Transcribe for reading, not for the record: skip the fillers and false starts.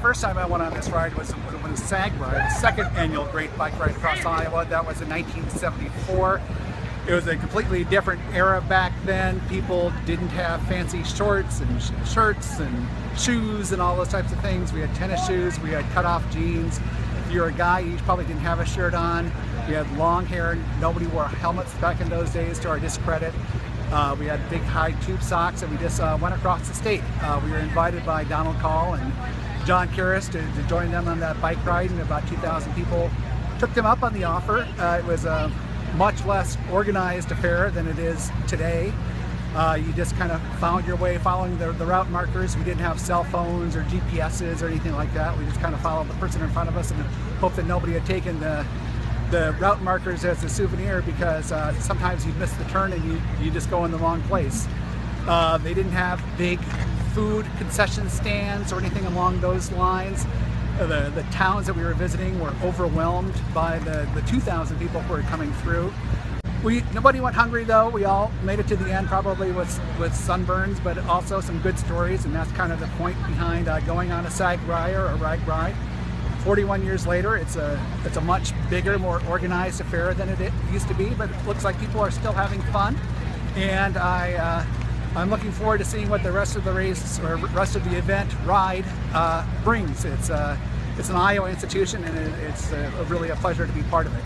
first time I went on this ride was RAGBRAI, the second annual Great Bike Ride across Iowa. That was in 1974. It was a completely different era back then. People didn't have fancy shorts and shirts and shoes and all those types of things. We had tennis shoes, we had cut-off jeans. If you're a guy, you probably didn't have a shirt on. We had long hair. Nobody wore helmets back in those days, to our discredit. We had big high tube socks, and we just went across the state. We were invited by Donald Call and John Karras to join them on that bike ride, and about 2,000 people took them up on the offer. It was a much less organized affair than it is today. You just kind of found your way following the route markers. We didn't have cell phones or GPSs or anything like that. We just kind of followed the person in front of us and hoped that nobody had taken the route markers as a souvenir, because sometimes you'd miss the turn and you just go in the wrong place. They didn't have big food concession stands or anything along those lines. The towns that we were visiting were overwhelmed by the 2,000 people who were coming through. Nobody went hungry though. We all made it to the end, probably with sunburns, but also some good stories, and that's kind of the point behind going on a RAGBRAI or a RAGBRAI. 41 years later, it's a much bigger, more organized affair than it used to be, but it looks like people are still having fun, and I'm looking forward to seeing what the rest of the race or rest of the event ride brings. It's an Iowa institution, and it's really a pleasure to be part of it.